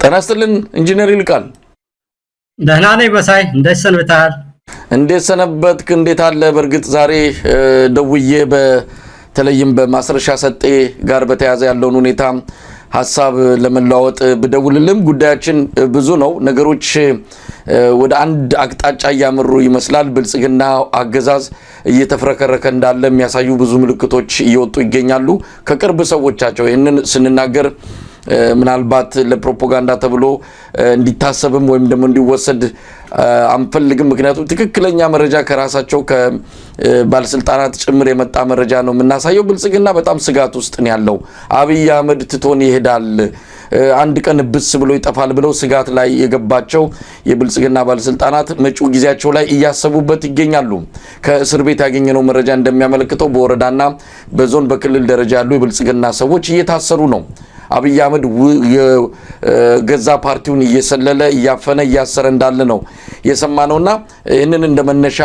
ተናስተልን ኢንጂነር ይልቃል ደህና ነኝ በሳይ እንዴት ሰንብተሃል እንዴት ሰነበትክ እንዴት አለ በርግጥ ዛሬ ደውዬ በተለይም በማስረሻ ሰጤ ጋር በተያያዘ ያለውን ሁኔታ ሐሳብ ለመለዋወጥ በደውልልም ጉዳያችን ብዙ ነው ነገሮች ወደ አንድ አቅጣጫ ያመሩ ይመስላል ብልጽግና አገዛዝ እየተፈረከረከ እንዳለ የሚያሳዩ ብዙ ምልክቶች እየወጡ ይገኛሉ ከቅርብ ሰዎቻቸው ይሄንን ስንናገር ምናልባት ለፕሮፓጋንዳ ተብሎ እንዲታሰብም ወይም ደግሞ እንዲወሰድ አንፈልግም ምክንያቱም ትክክለኛ መረጃ ከራሳቸው ከባለስልጣናት ጭምር የመጣ መረጃ ነው የምናሳየው ብልጽግና በጣም ስጋት ውስጥ ነው ያለው አብይ አህመድ ትቶን ይሄዳል አንድ ቀን ብስ ብሎ ይጠፋል ብለው ስጋት ላይ የገባቸው የብልጽግና ባለስልጣናት መጪው ጊዜያቸው ላይ እያሰቡበት ይገኛሉ ከእስር ቤት ያገኘነው መረጃ እንደሚያመለክተው በወረዳና በዞን በክልል ደረጃ ያሉ የብልጽግና ሰዎች እየታሰሩ ነው አብይ አህመድ ገዛ ፓርቲውን እየሰለለ ያፈነ ያሰረ እንዳለ ነው የሰማነውና ይሄንን እንደመነሻ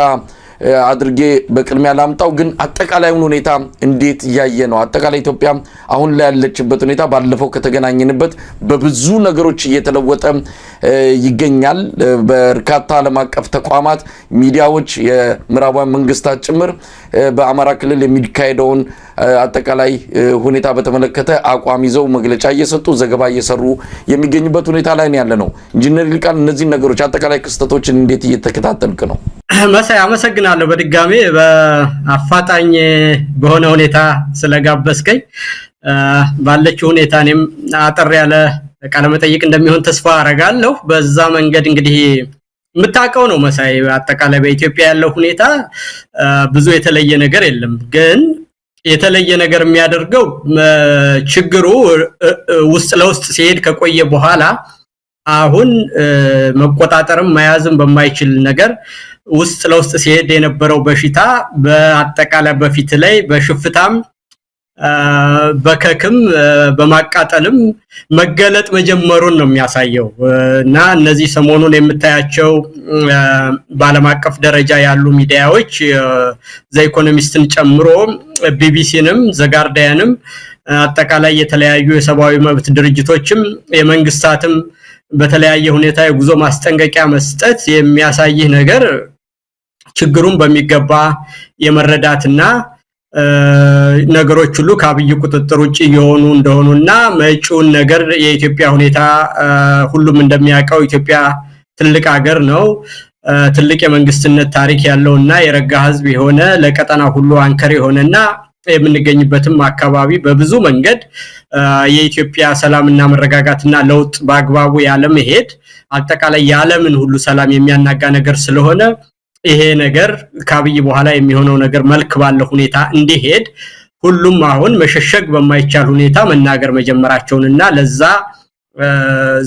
አድርጌ በቅድሚያ ላምጣው ግን አጠቃላይውን ሁኔታ እንዴት ያየ ነው አጠቃላይ ኢትዮጵያ አሁን ላይ ያለችበት ሁኔታ ባለፈው ከተገናኘንበት በብዙ ነገሮች እየተለወጠ ይገኛል በርካታ ዓለም አቀፍ ተቋማት ሚዲያዎች የምዕራባዊ መንግስታት ጭምር በአማራ ክልል የሚካሄደውን አጠቃላይ ሁኔታ በተመለከተ አቋም ይዘው መግለጫ እየሰጡ ዘገባ እየሰሩ የሚገኙበት ሁኔታ ላይ ነው ያለነው ኢንጂነር ይልቃል እነዚህ ነገሮች አጠቃላይ ክስተቶችን እንዴት እየተከታተልክ ነው መሳይ አመሰግናለሁ በድጋሜ በአፋጣኝ በሆነ ሁኔታ ስለጋበስከኝ ባለችው ሁኔታ እኔም አጠር ያለ ቃለ መጠይቅ እንደሚሆን ተስፋ አረጋለሁ በዛ መንገድ እንግዲህ ምታቀው ነው መሳይ አጠቃላይ በኢትዮጵያ ያለው ሁኔታ ብዙ የተለየ ነገር የለም ግን የተለየ ነገር የሚያደርገው ችግሩ ውስጥ ለውስጥ ሲሄድ ከቆየ በኋላ አሁን መቆጣጠርም መያዝም በማይችል ነገር ውስጥ ለውስጥ ሲሄድ የነበረው በሽታ በአጠቃላይ በፊት ላይ በሽፍታም በከክም በማቃጠልም መገለጥ መጀመሩን ነው የሚያሳየው እና እነዚህ ሰሞኑን የምታያቸው በዓለም አቀፍ ደረጃ ያሉ ሚዲያዎች ዘ ኢኮኖሚስትን ጨምሮ ቢቢሲንም ዘ ጋርዲያንም አጠቃላይ የተለያዩ የሰብአዊ መብት ድርጅቶችም የመንግስታትም በተለያየ ሁኔታ የጉዞ ማስጠንቀቂያ መስጠት የሚያሳይ ነገር ችግሩን በሚገባ የመረዳትና ነገሮች ሁሉ ከአብይ ቁጥጥር ውጪ የሆኑ እንደሆኑና መጪውን ነገር የኢትዮጵያ ሁኔታ ሁሉም እንደሚያውቀው ኢትዮጵያ ትልቅ ሀገር ነው ትልቅ የመንግስትነት ታሪክ ያለውና የረጋ ህዝብ የሆነ ለቀጠና ሁሉ አንከር የሆነና የምንገኝበትም አካባቢ በብዙ መንገድ የኢትዮጵያ ሰላምና መረጋጋትና ለውጥ በአግባቡ ያለመሄድ አጠቃላይ ያለምን ሁሉ ሰላም የሚያናጋ ነገር ስለሆነ ይሄ ነገር ከአብይ በኋላ የሚሆነው ነገር መልክ ባለው ሁኔታ እንዲሄድ ሁሉም አሁን መሸሸግ በማይቻል ሁኔታ መናገር መጀመራቸውንና ለዛ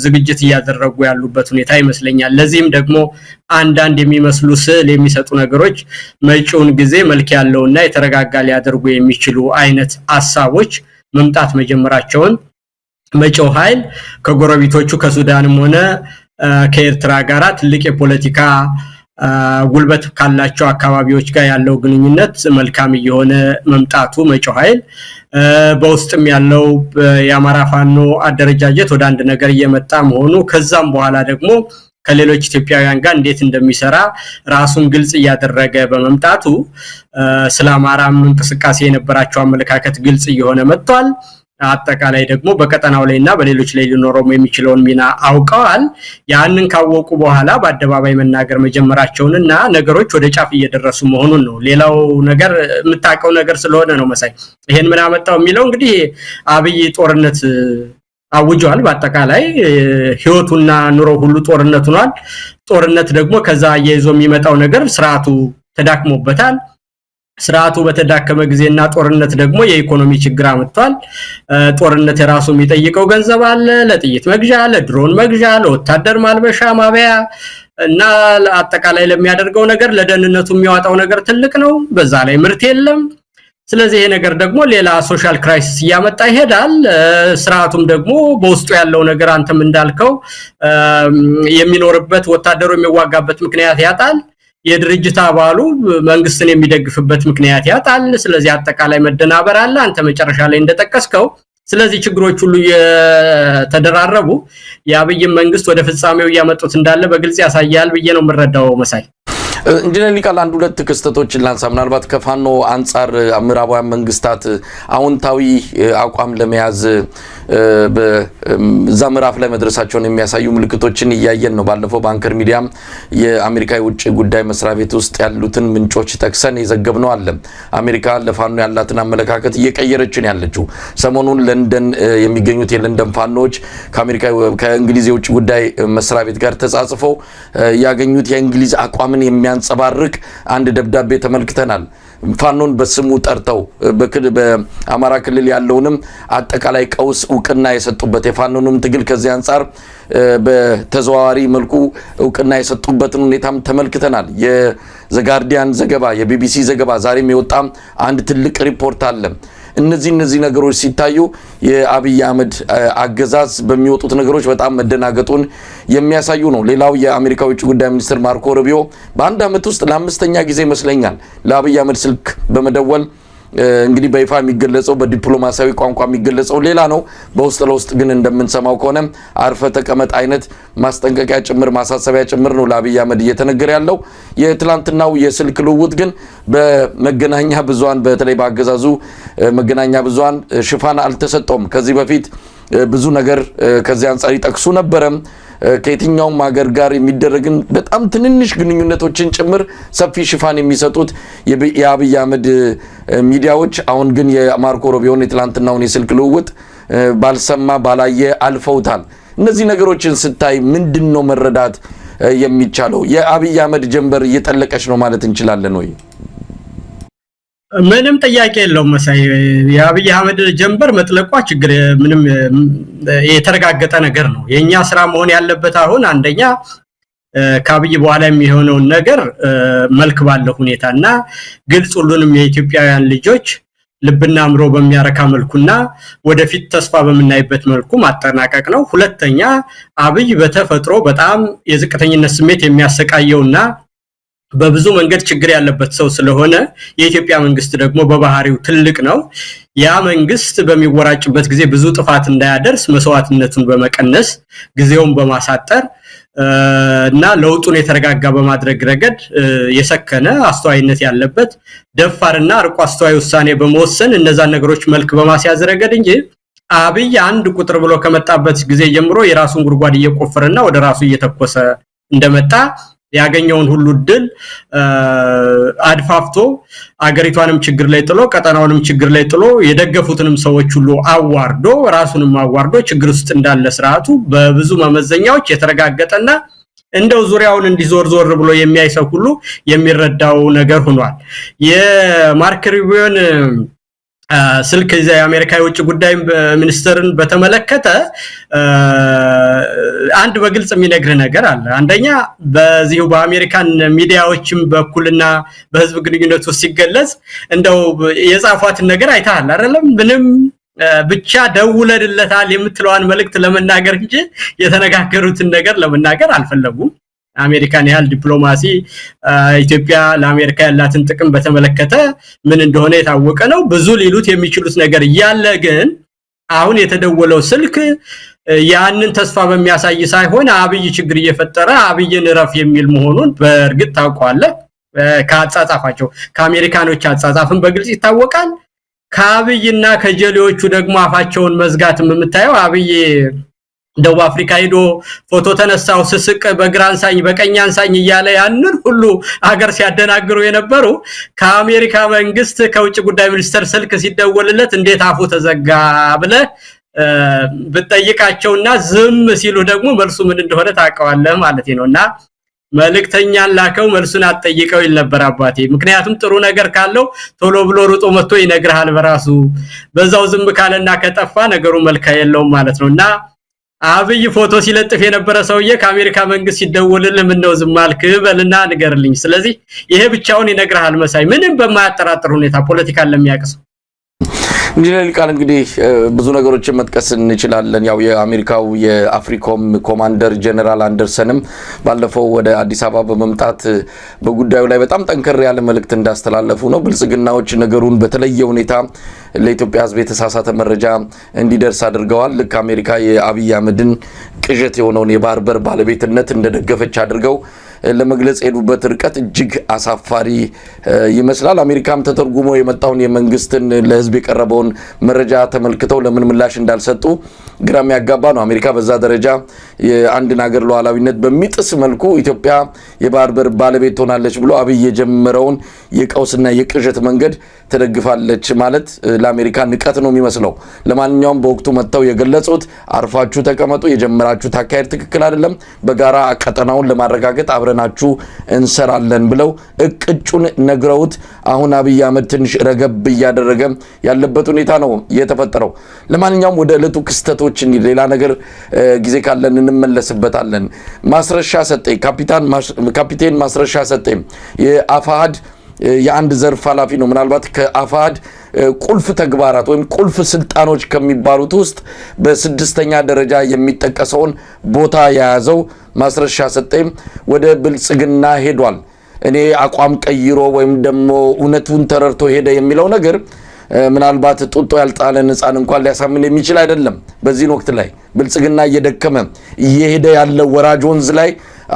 ዝግጅት ያደረጉ ያሉበት ሁኔታ ይመስለኛል ለዚህም ደግሞ አንዳንድ የሚመስሉ ስዕል የሚሰጡ ነገሮች መጪውን ጊዜ መልክ ያለውና የተረጋጋ ሊያደርጉ የሚችሉ አይነት ሐሳቦች መምጣት መጀመራቸውን መጪው ኃይል ከጎረቤቶቹ ከሱዳንም ሆነ ከኤርትራ ጋር ትልቅ የፖለቲካ ጉልበት ካላቸው አካባቢዎች ጋር ያለው ግንኙነት መልካም የሆነ መምጣቱ መጪው ኃይል በውስጥም ያለው የአማራ ፋኖ አደረጃጀት ወደ አንድ ነገር እየመጣ መሆኑ ከዛም በኋላ ደግሞ ከሌሎች ኢትዮጵያውያን ጋር እንዴት እንደሚሰራ ራሱን ግልጽ ያደረገ በመምጣቱ ስለ አማራም እንቅስቃሴ የነበራቸው አመለካከት ግልጽ እየሆነ መጥቷል አጠቃላይ ደግሞ በቀጠናው ላይና በሌሎች ላይ ሊኖረው የሚችለውን ሚና አውቀዋል ያንን ካወቁ በኋላ በአደባባይ መናገር መጀመራቸውንና ነገሮች ወደ ጫፍ እየደረሱ መሆኑን ነው ሌላው ነገር ምታቀው ነገር ስለሆነ ነው መሳይ ይሄን ምን አመጣው የሚለው እንግዲህ አብይ ጦርነት አውጇል በአጠቃላይ ህይወቱና ኑሮ ሁሉ ጦርነት ሆኗል ጦርነት ደግሞ ከዛ እየይዞ የሚመጣው ነገር ስርዓቱ ተዳክሞበታል ስርዓቱ በተዳከመ ጊዜና ጦርነት ደግሞ የኢኮኖሚ ችግር አመጣል ጦርነት የራሱ የሚጠይቀው ገንዘብ አለ ለጥይት መግዣ ለድሮን መግዣ ለወታደር ማልበሻ ማበያ እና አጠቃላይ ለሚያደርገው ነገር ለደህንነቱ የሚያወጣው ነገር ትልቅ ነው በዛ ላይ ምርት የለም ስለዚህ ይሄ ነገር ደግሞ ሌላ ሶሻል ክራይሲስ ያመጣ ይሄዳል ስርዓቱም ደግሞ በውስጡ ያለው ነገር አንተም እንዳልከው የሚኖርበት ወታደሩ የሚዋጋበት ምክንያት ያጣል የድርጅት አባሉ መንግስትን የሚደግፍበት ምክንያት ያጣል ስለዚህ አጠቃላይ መደናበር አለ አንተ መጨረሻ ላይ እንደተጠቀስከው ስለዚህ ችግሮች ሁሉ የተደራረቡ የአብይ መንግስት ወደ ፍጻሜው ያመጡት እንዳለ በግልጽ ያሳያል ብዬ ነው የምረዳው መሳይ ኢንጂነር ሊቃል አንድ ሁለት ክስተቶችን ላንሳ ምናልባት ከፋኖ አንፃር ምዕራባውያን መንግስታት አዎንታዊ አቋም ለመያዝ በዛ ምዕራፍ ላይ መድረሳቸውን የሚያሳዩ ምልክቶችን እያየን ነው ባለፈው ባንከር ሚዲያም የአሜሪካ የውጭ ጉዳይ መስሪያ ቤት ውስጥ ያሉትን ምንጮች ተክሰን የዘገብነው አለ አሜሪካ ለፋኖ ያላትን አመለካከት እየቀየረች ነው ያለችው ሰሞኑን ለንደን የሚገኙት የለንደን ፋኖች ከአሜሪካ ከእንግሊዝ የውጭ ጉዳይ መስሪያ ቤት ጋር ተጻጽፈው ያገኙት የእንግሊዝ አቋምን የሚያንጸባርቅ አንድ ደብዳቤ ተመልክተናል ፋኖን በስሙ ጠርተው በአማራ ክልል ያለውንም አጠቃላይ ቀውስ ዕውቅና የሰጡበት የፋኖንም ትግል ከዚህ አንፃር በተዘዋዋሪ መልኩ ዕውቅና የሰጡበትን ሁኔታም ተመልክተናል የዘጋርዲያን ዘገባ የቢቢሲ ዘገባ ዛሬም የወጣም አንድ ትልቅ ሪፖርት አለ እነዚህ ነገሮች ሲታዩ የአብይ አህመድ አገዛዝ በሚወጡት ነገሮች በጣም መደናገጡን የሚያሳዩ ነው ሌላው የአሜሪካ ውጭ ጉዳይ ሚኒስትር ማርኮ ሩቢዮ በአንድ አመት ውስጥ ለአምስተኛ ጊዜ መስለኛል ለአብይ አህመድ ስልክ በመደወል እንግዲህ በይፋ የሚገለጸው በዲፕሎማሲያዊ ቋንቋ የሚገለጸው ሌላ ነው በውስጥ ለውስጥ ግን እንደምንሰማው ከሆነ አርፈ ተቀመጥ አይነት ማስጠንቀቂያ ጭምር ማሳሰቢያ ጭምር ነው ለአብይ አህመድ እየተነገረ ያለው የትላንትናው የስልክ ልውውጥ ግን በመገናኛ ብዙሃን በተለይ በአገዛዙ መገናኛ ብዙሃን ሽፋን አልተሰጠውም ከዚህ በፊት ብዙ ነገር ከዚህ አንፃር ይጠቅሱ ነበር ከየትኛውም ሀገር ጋር የሚደረግን በጣም ትንንሽ ግንኙነቶችን ጭምር ሰፊ ሽፋን የሚሰጡት የአብይ አህመድ ሚዲያዎች አሁን ግን የማርኮ ሩቢዮን የትላንትናውን የስልክ ልውውጥ ባልሰማ ባላየ አልፈውታል እነዚህ ነገሮችን ስታይ ምንድነው መረዳት የሚቻለው የአብይ አህመድ ጀንበር እየጠለቀች ነው ማለት እንችላለን ወይ ምንም ጥያቄ የለውም መሳይ የአብይ አህመድ ጀንበር መጥለቋ ችግር ምንም የተረጋገጠ ነገር ነው የኛ ስራ መሆን ያለበት አሁን አንደኛ ከአብይ በኋላ የሚሆነው ነገር መልክ ባለው ሁኔታና ግልጽ ሁሉንም የኢትዮጵያውያን ልጆች ልብና አምሮ በሚያረካ መልኩና ወደፊት ተስፋ በመናይበት መልኩ ማጠናቀቅ ነው ሁለተኛ አብይ በተፈጥሮ በጣም የዝቅተኝነት ስሜት የሚያሰቃየውና በብዙ መንገድ ችግር ያለበት ሰው ስለሆነ የኢትዮጵያ መንግስት ደግሞ በባህሪው ትልቅ ነው ያ መንግስት በሚወራጭበት ጊዜ ብዙ ጥፋት እንዳያደርስ መስዋዕትነቱን በመቀነስ ጊዜውን በማሳጠር እና ለውጡን የተረጋጋ በማድረግ ረገድ የሰከነ አስተዋይነት ያለበት ደፋርና አርቆ አስተዋይ ውሳኔ በመወሰን እነዛ ነገሮች መልክ በማስያዝ ረገድ እንጂ አብይ አንድ ቁጥር ብሎ ከመጣበት ጊዜ ጀምሮ የራሱን ጉርጓድ እየቆፈረና ወደ ራሱ እየተኮሰ እንደመጣ ያገኘውን ሁሉ ድል አድፋፍቶ አገሪቷንም ችግር ላይ ጥሎ ቀጠናውንም ችግር ላይ ጥሎ የደገፉትንም ሰዎች ሁሉ አዋርዶ ራሱንም አዋርዶ ችግር ውስጥ እንዳለ ስርዓቱ በብዙ መመዘኛዎች የተረጋገጠና እንደው ዙሪያውን እንዲዞር ብሎ የሚያይሰው ሁሉ የሚረዳው ነገር ሆኗል የማርክ ሩቢዮን ስልክ የአሜሪካ የውጭ ጉዳይ ሚኒስትርን በተመለከተ አንድ በግልጽ የሚነግር ነገር አለ አንደኛ በዚሁ በአሜሪካን ሚዲያዎችም በኩልና በህዝብ ግንኙነት ውስጥ ሲገለጽ እንደው የጻፏት ነገር አይታል አይደለም ምንም ብቻ ደውለድለታል የምትለዋን መልእክት ለመናገር እንጂ የተነጋገሩትን ነገር ለመናገር አልፈለጉም አሜሪካን ያህል ዲፕሎማሲ ኢትዮጵያ ለአሜሪካ ያላትን ጥቅም በተመለከተ ምን እንደሆነ የታወቀ ነው ብዙ ሊሉት የሚችሉት ነገር ያለ ግን አሁን የተደወለው ስልክ ያንን ተስፋ በሚያሳይ ሳይሆን አብይ ችግር እየፈጠረ አብይን ረፍ የሚል መሆኑን በእርግጥ ታውቋል ከአጻጻፋቸው ከአሜሪካኖች አጻጻፍን በግልጽ ይታወቃል ከአብይና ከጀሌዎቹ ደግሞ አፋቸውን መዝጋትም የምታየው አብይ ደቡብ አፍሪካ ሄዶ ፎቶ ተነሳው ስስቅ በግራንሳኝ በቀኛንሳኝ እያለ ያንን ሁሉ ሀገር ሲያደናግሩ የነበሩ ከአሜሪካ መንግስት ከውጭ ጉዳይ ሚኒስተር ስልክ ሲደወልለት እንዴት አፉ ተዘጋ ብለ በጠይቃቸውና ዝም ሲሉ ደግሞ መልሱ ምን እንደሆነ ታውቀዋለህ ማለት ነውና መልእክተኛን ላከው መልሱን አጠይቀው ይል ነበር አባቴ ምክንያቱም ጥሩ ነገር ካለው ቶሎ ብሎ ሩጦ መጥቶ ይነግራል በራሱ በዛው ዝም ካለና ከጠፋ ነገሩ መልካ የለውም ማለት ነውና አብይ ፎቶ ሲለጥፍ የነበረ ሰውዬ ከአሜሪካ መንግስት ሲደወልልህ ምን ነው ዝም አልክ በልና ንገርልኝ ስለዚህ ይሄ ብቻውን ይነግራል መሳይ ምንም በማያጠራጥር ሁኔታ ፖለቲካን ለሚያቀስ ቃል እንግዲህ ብዙ ነገሮችን መጥቀስ እንችላለን። ያው የአሜሪካው የአፍሪኮም ኮማንደር ጀነራል አንደርሰንም ባለፈው ወደ አዲስ አበባ በመምጣት በጉዳዩ ላይ በጣም ጠንከር ያለ መልእክት እንዳስተላለፉ ነው። ብልጽግናዎች ነገሩን በተለየ ሁኔታ ለኢትዮጵያ ሕዝብ የተሳሳተ መረጃ እንዲደርስ አድርገዋል። ልክ አሜሪካ የአብይ አህመድን ቅዠት የሆነውን የባህር በር ባለቤትነት እንደደገፈች አድርገው ለመግለጽ የሄዱበት ርቀት እጅግ አሳፋሪ ይመስላል። አሜሪካም ተተርጉሞ የመጣውን የመንግስትን ለህዝብ የቀረበውን መረጃ ተመልክተው ለምን ምላሽ እንዳልሰጡ ግራም ያጋባ ነው። አሜሪካ በዛ ደረጃ የአንድን ሀገር ሉዓላዊነት በሚጥስ መልኩ ኢትዮጵያ የባህር በር ባለቤት ሆናለች ብሎ አብይ የጀመረውን የቀውስና የቅዠት መንገድ ተደግፋለች ማለት ለአሜሪካ ንቀት ነው የሚመስለው። ለማንኛውም በወቅቱ መጥተው የገለጹት አርፋችሁ ተቀመጡ፣ የጀመራችሁት አካሄድ ትክክል አይደለም፣ በጋራ ቀጠናውን ለማረጋገጥ አብረናችሁ እንሰራለን ብለው እቅጩን ነግረውት አሁን አብይ አህመድ ትንሽ ረገብ እያደረገ ያለበት ሁኔታ ነው የተፈጠረው። ለማንኛውም ወደ ዕለቱ ክስተቶች ሌላ ነገር ጊዜ ካለን እንመለስበታለን። ማስረሻ ሰጤ ካፒቴን ማስረሻ ሰጤ የአፋሃድ የአንድ ዘርፍ ኃላፊ ነው። ምናልባት ከአፋሃድ ቁልፍ ተግባራት ወይም ቁልፍ ስልጣኖች ከሚባሉት ውስጥ በስድስተኛ ደረጃ የሚጠቀሰውን ቦታ የያዘው ማስረሻ ሰጤም ወደ ብልጽግና ሄዷል። እኔ አቋም ቀይሮ ወይም ደግሞ እውነቱን ተረድቶ ሄደ የሚለው ነገር ምናልባት ጡጦ ያልጣለን ሕፃን እንኳን ሊያሳምን የሚችል አይደለም። በዚህን ወቅት ላይ ብልጽግና እየደከመ እየሄደ ያለ ወራጅ ወንዝ ላይ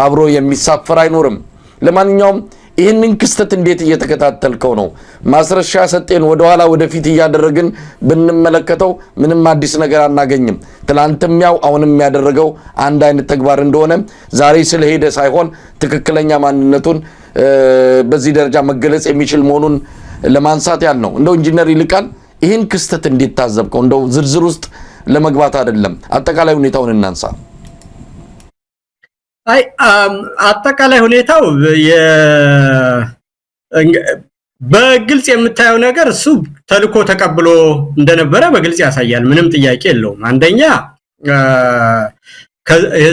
አብሮ የሚሳፈር አይኖርም። ለማንኛውም ይህንን ክስተት እንዴት እየተከታተልከው ነው? ማስረሻ ሰጤን ወደኋላ ወደፊት እያደረግን ብንመለከተው ምንም አዲስ ነገር አናገኝም። ትላንትም ያው አሁንም ያደረገው አንድ አይነት ተግባር እንደሆነ ዛሬ ስለሄደ ሳይሆን ትክክለኛ ማንነቱን በዚህ ደረጃ መገለጽ የሚችል መሆኑን ለማንሳት ያህል ነው። እንደው ኢንጂነር ይልቃል ይህን ክስተት እንዴት ታዘብከው? እንደው ዝርዝር ውስጥ ለመግባት አይደለም፣ አጠቃላይ ሁኔታውን እናንሳ። አጠቃላይ ሁኔታው በግልጽ የምታየው ነገር እሱ ተልኮ ተቀብሎ እንደነበረ በግልጽ ያሳያል። ምንም ጥያቄ የለውም። አንደኛ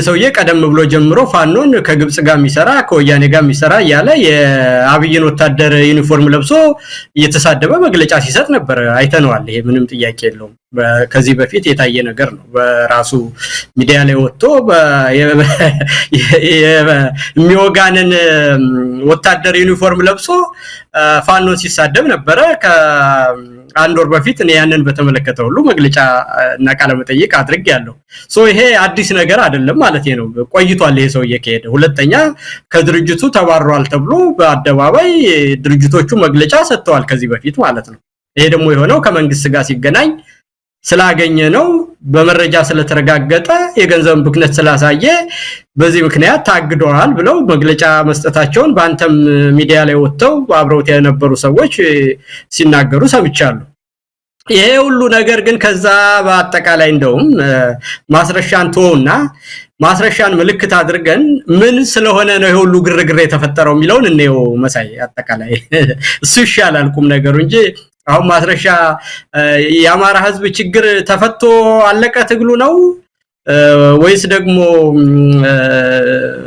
ሰውዬ ቀደም ብሎ ጀምሮ ፋኖን ከግብጽ ጋር የሚሰራ ከወያኔ ጋር የሚሰራ እያለ የአብይን ወታደር ዩኒፎርም ለብሶ እየተሳደበ መግለጫ ሲሰጥ ነበር። አይተነዋል። ይሄ ምንም ጥያቄ የለውም። ከዚህ በፊት የታየ ነገር ነው። በራሱ ሚዲያ ላይ ወጥቶ የሚወጋንን ወታደር ዩኒፎርም ለብሶ ፋኖን ሲሳደብ ነበረ። ከአንድ ወር በፊት እኔ ያንን በተመለከተ ሁሉ መግለጫ እና ቃለ መጠይቅ አድርጌያለሁ። ይሄ አዲስ ነገር አይደለም ማለት ነው። ቆይቷል ይሄ ሰውዬ ከሄደ። ሁለተኛ ከድርጅቱ ተባሯል ተብሎ በአደባባይ ድርጅቶቹ መግለጫ ሰጥተዋል ከዚህ በፊት ማለት ነው። ይሄ ደግሞ የሆነው ከመንግስት ጋር ሲገናኝ ስላገኘ ነው። በመረጃ ስለተረጋገጠ የገንዘብ ብክነት ስላሳየ በዚህ ምክንያት ታግደዋል ብለው መግለጫ መስጠታቸውን በአንተም ሚዲያ ላይ ወጥተው አብረውት የነበሩ ሰዎች ሲናገሩ ሰምቻለሁ። ይሄ ሁሉ ነገር ግን ከዛ በአጠቃላይ እንደውም ማስረሻን ተወውና ማስረሻን ምልክት አድርገን ምን ስለሆነ ነው ይሄ ሁሉ ግርግር የተፈጠረው የሚለውን እንየው። መሳይ አጠቃላይ እሱ ይሻላል ቁም ነገሩ እንጂ አሁን ማስረሻ የአማራ ህዝብ ችግር ተፈቶ አለቀ ትግሉ ነው ወይስ ደግሞ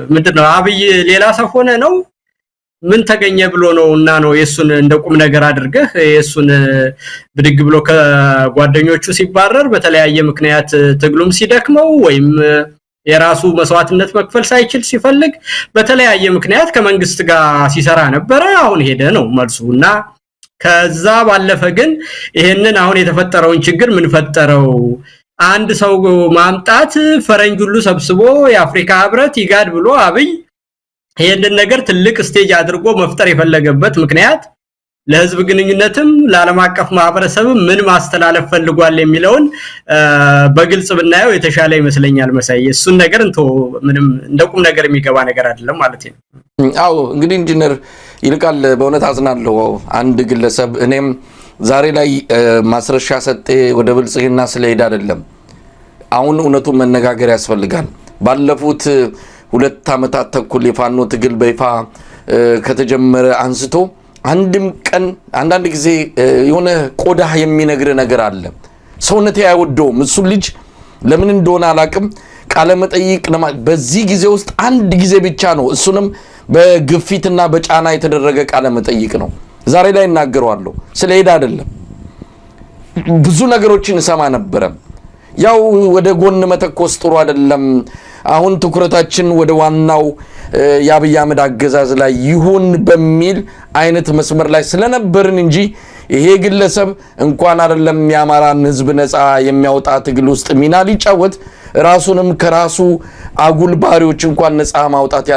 ምንድነው? አብይ ሌላ ሰው ሆነ ነው? ምን ተገኘ ብሎ ነው እና ነው የሱን እንደ ቁም ነገር አድርገህ የሱን ብድግ ብሎ ከጓደኞቹ ሲባረር በተለያየ ምክንያት ትግሉም ሲደክመው ወይም የራሱ መስዋዕትነት መክፈል ሳይችል ሲፈልግ በተለያየ ምክንያት ከመንግስት ጋር ሲሰራ ነበር። አሁን ሄደ ነው መልሱና ከዛ ባለፈ ግን ይሄንን አሁን የተፈጠረውን ችግር ምን ፈጠረው? አንድ ሰው ማምጣት ፈረንጅ ሁሉ ሰብስቦ የአፍሪካ ህብረት ይጋድ ብሎ አብይ ይሄንን ነገር ትልቅ ስቴጅ አድርጎ መፍጠር የፈለገበት ምክንያት ለህዝብ ግንኙነትም ለዓለም አቀፍ ማህበረሰብም ምን ማስተላለፍ ፈልጓል የሚለውን በግልጽ ብናየው የተሻለ ይመስለኛል። መሳይ እሱን ነገር ምንም እንደ ቁም ነገር የሚገባ ነገር አይደለም ማለት ነው። አዎ እንግዲህ ኢንጂነር ይልቃል በእውነት አዝናለሁ። አንድ ግለሰብ እኔም ዛሬ ላይ ማስረሻ ሰጤ ወደ ብልጽግና ስለሄደ አይደለም፣ አሁን እውነቱን መነጋገር ያስፈልጋል። ባለፉት 2 ዓመታት ተኩል የፋኖ ትግል በይፋ ከተጀመረ አንስቶ አንድም ቀን አንዳንድ ጊዜ የሆነ ቆዳ የሚነግር ነገር አለ። ሰውነቴ አይወደውም። እሱ ልጅ ለምን እንደሆነ አላቅም ቃለ መጠይቅ በዚህ ጊዜ ውስጥ አንድ ጊዜ ብቻ ነው፣ እሱንም በግፊትና በጫና የተደረገ ቃለ መጠይቅ ነው። ዛሬ ላይ እናገረዋለሁ፣ ስለሄደ አይደለም። ብዙ ነገሮችን ሰማ ነበር ያው ወደ ጎን መተኮስ ጥሩ አይደለም አሁን ትኩረታችን ወደ ዋናው የአብይ አህመድ አገዛዝ ላይ ይሁን በሚል አይነት መስመር ላይ ስለነበርን እንጂ ይሄ ግለሰብ እንኳን አይደለም የአማራን ህዝብ ነፃ የሚያወጣ ትግል ውስጥ ሚና ሊጫወት ራሱንም ከራሱ አጉል ባህሪዎች እንኳን ነፃ ማውጣት